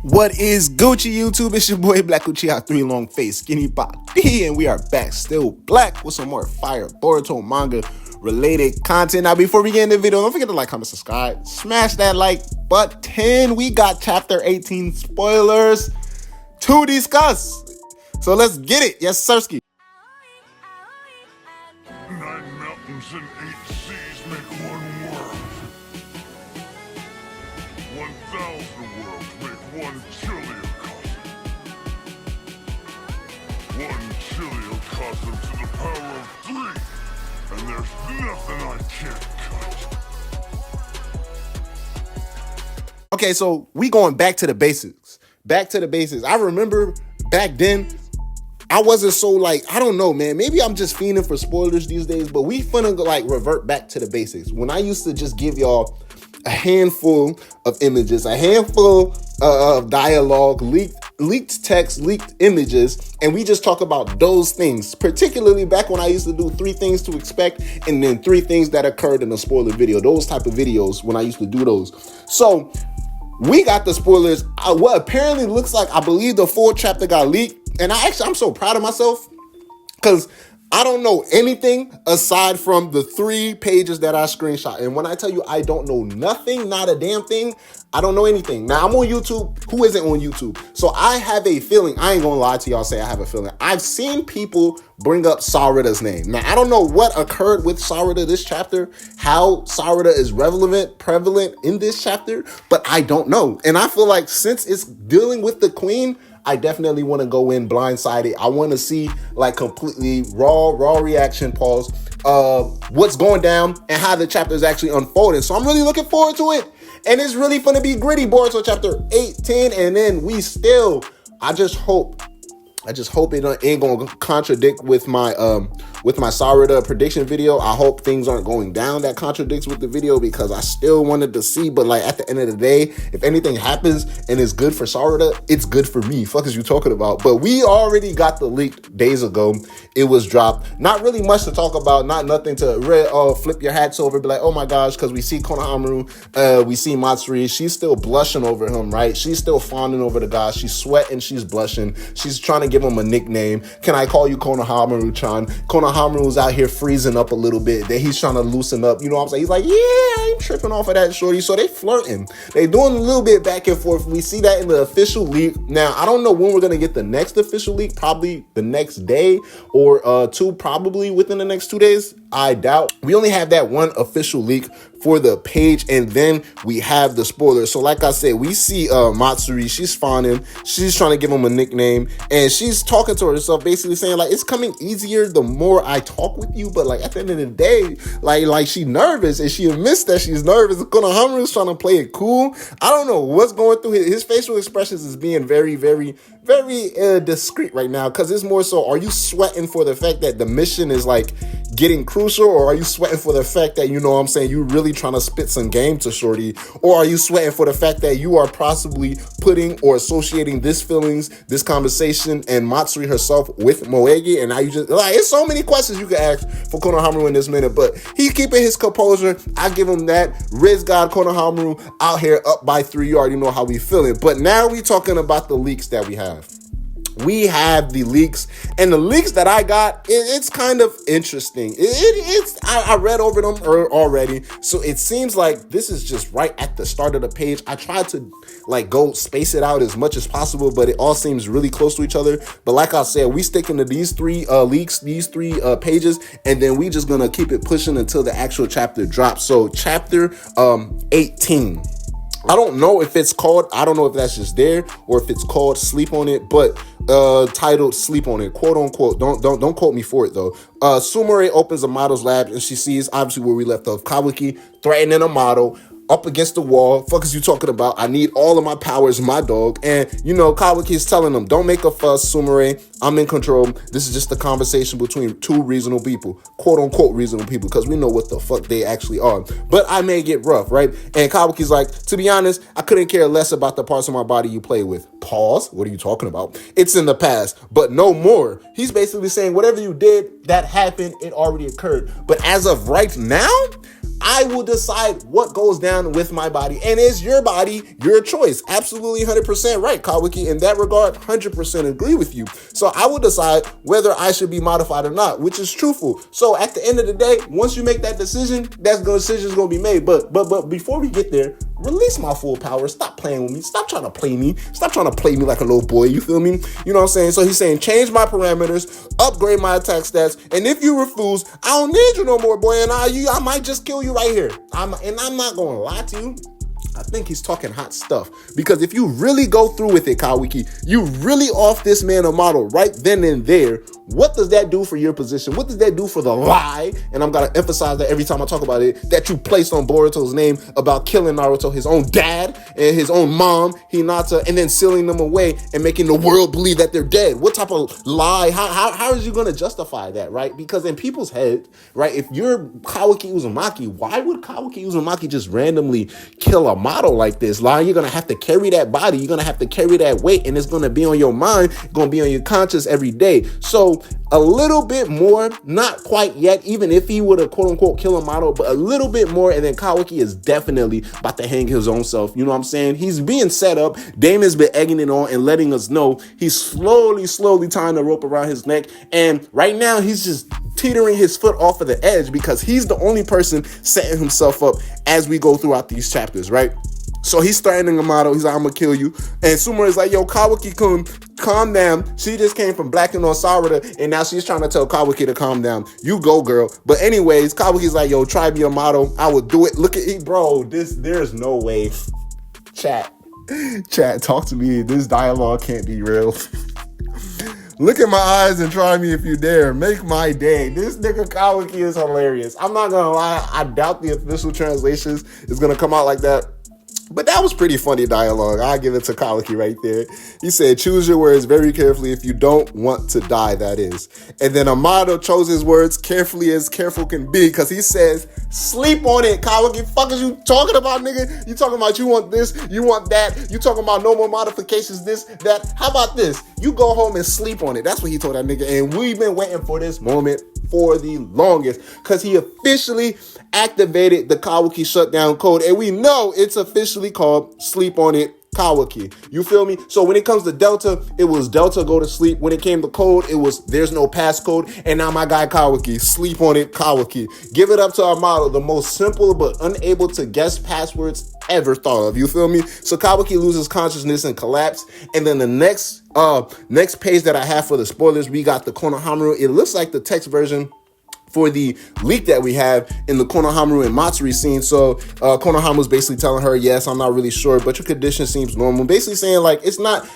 What is Gucci YouTube? It's your boy Black Uchiha 3 Long Face Skinny Body, and we are back still black with some more fire Boruto manga related content. Now before we get in the video, don't forget to like, comment, subscribe, smash that like button. We got chapter 18 spoilers to discuss, so let's get it. Yes, Sirski. 9 mountains and 8 seas make one world. 1,000 worlds make one chiliocosm. 1 chiliocosm to the power of 3, and there's nothing I can't cut. Okay, so we going back to the basics. Back to the basics. I remember back then, I wasn't so like, I don't know, man. Maybe I'm just fiending for spoilers these days, but we finna like revert back to the basics. When I used to just give y'all a handful of images, a handful of dialogue, leaked text, leaked images, and we just talk about those things. Particularly back when I used to do 3 things to expect and then 3 things that occurred in a spoiler video. Those type of videos when I used to do those. So we got the spoilers. What apparently looks like, I believe the full chapter got leaked. And I'm so proud of myself because I don't know anything aside from the 3 pages that I screenshot. And when I tell you I don't know nothing, not a damn thing, I don't know anything. Now, I'm on YouTube. Who isn't on YouTube? So I have a feeling. I ain't going to lie to y'all, say I have a feeling. I've seen people bring up Sarada's name. Now, I don't know what occurred with Sarada this chapter, how Sarada is prevalent in this chapter, but I don't know. And I feel like since it's dealing with the queen, I definitely want to go in blindsided. I want to see like completely raw reaction, pause, what's going down and how the chapter is actually unfolding. So I'm really looking forward to it. And it's really going to be gritty, boys. So chapter 18, and then I just hope it ain't gonna contradict with my Sarada prediction video. I hope things aren't going down that contradicts with the video, because I still wanted to see. But like at the end of the day, if anything happens and it's good for Sarada, it's good for me. Fuck is you talking about? But we already got the leak days ago. It was dropped. Not really much to talk about. Not nothing to flip your hats over. Be like, oh my gosh, because we see Konohamaru, we see Matsuri. She's still blushing over him, right? She's still fawning over the guy. She's sweating. She's blushing. She's trying to give him a nickname. Can I call you Konohamaru-chan? Konohamaru's out here freezing up a little bit. That he's trying to loosen up. You know what I'm saying? He's like, yeah, I ain't tripping off of that, shorty. So they flirting. They doing a little bit back and forth. We see that in the official leak. Now, I don't know when we're going to get the next official leak. Probably the next day or 2, probably within the next 2 days. I doubt. We only have that one official leak for the page, and then we have the spoilers. So like I said, we see Matsuri, she's fawning, she's trying to give him a nickname, and she's talking to herself, basically saying like, it's coming easier the more I talk with you. But like at the end of the day, like she nervous, and she admits that she's nervous. Konohamaru's trying to play it cool. I don't know what's going through his facial expressions is being very discreet right now, because it's more so, are you sweating for the fact that the mission is like getting crucial, or are you sweating for the fact that, you know what I'm saying, you really trying to spit some game to shorty, or are you sweating for the fact that you are possibly putting or associating this feelings, this conversation, and Matsuri herself with Moegi? And now you just like, it's so many questions you can ask for Konohamaru in this minute, but he's keeping his composure. I give him that. Riz God Konohamaru out here up by 3. You already know how we feeling. But now we talking about the leaks that we have. We have the leaks, and the leaks that I got, it's kind of interesting. I read over them already, so it seems like this is just right at the start of the page. I tried to like go space it out as much as possible, but it all seems really close to each other. But like I said, we sticking to these 3 leaks, these 3 pages, and then we just gonna keep it pushing until the actual chapter drops. So chapter 18. I don't know if it's called, I don't know if that's just there or if it's called Sleep on It, but titled Sleep on It, quote unquote. Don't quote me for it though. Sumire opens Amado's lab, and she sees obviously where we left off, Kawaki threatening Amado up against the wall. Fuck is you talking about? I need all of my powers, my dog. And you know, Kawaki is telling them, don't make a fuss, Sumire. I'm in control. This is just a conversation between 2 reasonable people, quote unquote reasonable people, because we know what the fuck they actually are. But I may get rough, right? And Kawaki's like, to be honest, I couldn't care less about the parts of my body you play with. Pause. What are you talking about? It's in the past, but no more. He's basically saying whatever you did, that happened, it already occurred. But as of right now, I will decide what goes down with my body, and it's your body, your choice. Absolutely 100% right, Kawaki. In that regard, 100% agree with you. So I will decide whether I should be modified or not, which is truthful. So at the end of the day, once you make that decision, that decision is going to be made. But before we get there, release my full power. Stop playing with me. Stop trying to play me. Stop trying to play me like a little boy. You feel me? You know what I'm saying? So he's saying, change my parameters, upgrade my attack stats, and if you refuse, I don't need you no more, boy. And I might just kill you right here. I'm not gonna lie to you. I think he's talking hot stuff, because if you really go through with it, Kawaki, you really off this man Amado right then and there. What does that do for your position? What does that do for the lie? And I'm gonna emphasize that every time I talk about it, that you placed on Boruto's name about killing Naruto, his own dad and his own mom, Hinata, and then sealing them away and making the world believe that they're dead. What type of lie? How is you gonna justify that, right? Because in people's head, right, if you're Kawaki Uzumaki, why would Kawaki Uzumaki just randomly kill Amado like this? Like, you're gonna have to carry that body, you're gonna have to carry that weight, and it's gonna be on your mind, it's gonna be on your conscience every day. So a little bit more, not quite yet, even if he would have quote unquote kill Amado, but a little bit more, and then Kawaki is definitely about to hang his own self. You know what I'm saying? He's being set up. Damon's been egging it on and letting us know he's slowly tying the rope around his neck, and right now he's just teetering his foot off of the edge, because he's the only person setting himself up as we go throughout these chapters, right? So he's threatening Amado. He's like, I'm gonna kill you. And Sumura is like, yo, Kawaki, calm down. She just came from blacking on Sarada, and now she's trying to tell Kawaki to calm down. You go, girl. But anyways, Kawaki's like, yo, try me, Amado. I will do it. Look at it, bro. There's no way. Chat, talk to me. This dialogue can't be real. Look at my eyes and try me if you dare. Make my day. This nigga Kawaki is hilarious. I'm not gonna lie. I doubt the official translations is gonna come out like that. But that was pretty funny dialogue. I give it to Kawaki right there. He said, choose your words very carefully if you don't want to die, that is. And then Amado chose his words carefully as careful can be, because he says, sleep on it, Kawaki. Fuck is you talking about, nigga? You talking about you want this, you want that, you talking about no more modifications, this, that. How about this? You go home and sleep on it. That's what he told that nigga. And we've been waiting for this moment for the longest, because he officially activated the Kawaki shutdown code, and we know it's officially called Sleep on It Kawaki. You feel me? So when it comes to Delta, it was Delta go to sleep. When it came to code, it was there's no passcode. And now my guy Kawaki, Sleep on It Kawaki. Give it up to Amado, the most simple but unable to guess passwords ever thought of. You feel me? So Kawaki loses consciousness and collapse. And then the next page that I have for the spoilers, we got the Konohamaru. It looks like the text version for the leak that we have in the Konohamaru and Matsuri scene. So Konohamaru's basically telling her, yes, I'm not really sure, but your condition seems normal. Basically saying, like, it's not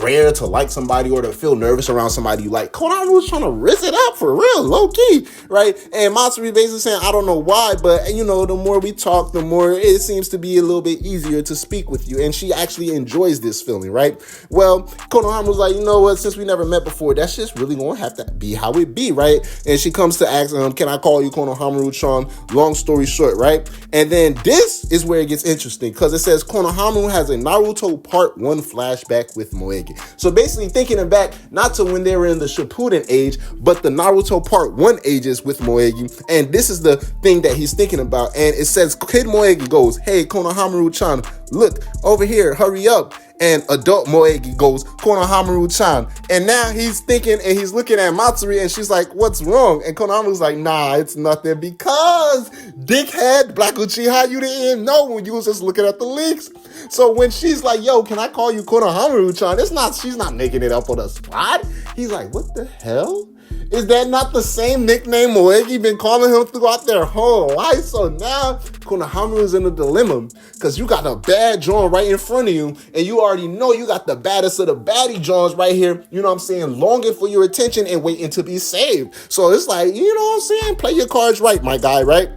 rare to like somebody or to feel nervous around somebody you like. Konohamaru's trying to risk it up for real, low key, right? And Matsuri basically saying, I don't know why, but you know, the more we talk, the more it seems to be a little bit easier to speak with you. And she actually enjoys this feeling, right? Well, Konohamaru's like, you know what, since we never met before, that's just really gonna have to be how it be, right? And she comes to ask him, can I call you Konohamaru-chan? Long story short, right? And then this is where it gets interesting, because it says Konohamaru has a Naruto Part 1 flashback with Moegi. So basically thinking back, not to when they were in the Shippuden age, but the Naruto Part 1 ages with Moegi. And this is the thing that he's thinking about. And it says, Kid Moegi goes, hey, Konohamaru-chan, look, over here, hurry up. And adult Moegi goes, Konohamaru-chan. And now he's thinking and he's looking at Matsuri and she's like, what's wrong? And Konohamaru's like, nah, it's nothing, because dickhead, Black Uchiha, you didn't know when you was just looking at the leaks. So when she's like, yo, can I call you Konohamaru-chan? She's not making it up on the spot. He's like, what the hell? Is that not the same nickname Moegi been calling him throughout their whole life? So now Konohamaru is in a dilemma, because you got a bad joint right in front of you, and you already know you got the baddest of the baddie joints right here, you know what I'm saying, longing for your attention and waiting to be saved. So it's like, you know what I'm saying, play your cards right, my guy, right?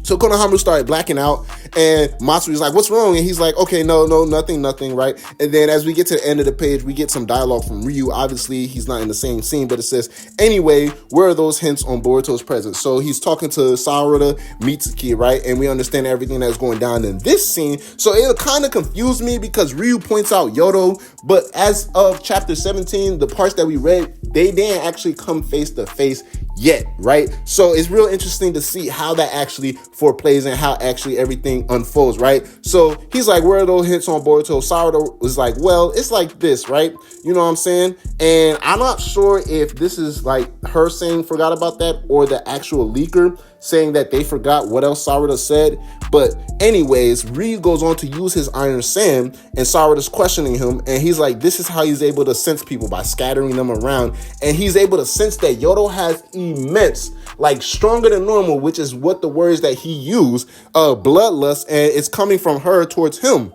So Konohamaru started blacking out, and Matsuri's like, what's wrong? And he's like, okay, no, nothing, right? And then as we get to the end of the page, we get some dialogue from Ryu. Obviously, he's not in the same scene, but it says, anyway, where are those hints on Boruto's presence? So he's talking to Sarada Mitsuki, right? And we understand everything that's going down in this scene. So it kind of confused me, because Ryu points out Yodo, but as of chapter 17, the parts that we read, they didn't actually come face to face yet, right? So it's real interesting to see how that actually foreplays and how actually everything unfolds, right? So he's like, where are those hints on Boruto? Sarada was like, well, it's like this, right? You know what I'm saying? And I'm not sure if this is like her saying forgot about that or the actual leaker saying that they forgot what else Sarada said. But anyways, Ryu goes on to use his Iron Sand, and Sarada's questioning him, and he's like, this is how he's able to sense people, by scattering them around. And he's able to sense that Yodo has immense, like stronger than normal, which is what the words that he used, bloodlust, and it's coming from her towards him.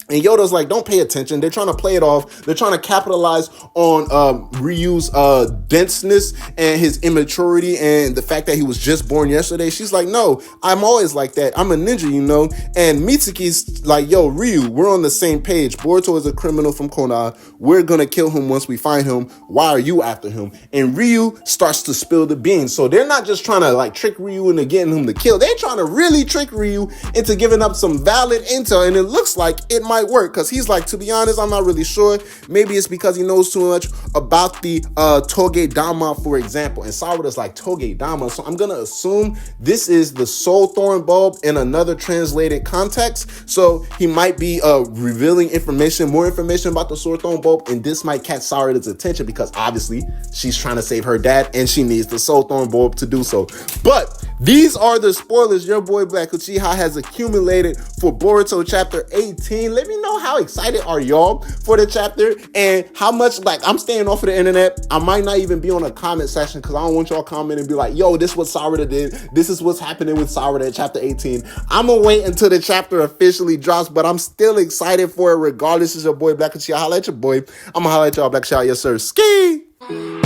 And Yoda's like, don't pay attention. They're trying to play it off. They're trying to capitalize on Ryu's denseness and his immaturity and the fact that he was just born yesterday. She's like, no, I'm always like that. I'm a ninja, you know. And Mitsuki's like, yo, Ryu, we're on the same page. Boruto is a criminal from Konoha. We're going to kill him once we find him. Why are you after him? And Ryu starts to spill the beans. So they're not just trying to like trick Ryu into getting him to kill. They're trying to really trick Ryu into giving up some valid intel. And it looks like it might work, because he's like, to be honest, I'm not really sure. Maybe it's because he knows too much about the Toge Dama, for example. And Sarada's like, Toge Dama, so I'm gonna assume this is the Soul Thorn Bulb in another translated context. So he might be revealing more information about the Soul Thorn Bulb, and this might catch Sarada's attention because obviously she's trying to save her dad and she needs the Soul Thorn Bulb to do so. But these are the spoilers your boy Black Uchiha has accumulated for Boruto chapter 18. Let me know, how excited are y'all for the chapter, and how much, like, I'm staying off of the internet. I might not even be on a comment section because I don't want y'all comment and be like, yo, this is what Sarada did. This is what's happening with Sarada in chapter 18. I'm gonna wait until the chapter officially drops, but I'm still excited for it regardless. It's your boy Black Uchiha. Holla at your boy. I'm gonna holla at y'all. Black Uchiha, yes sir. Ski!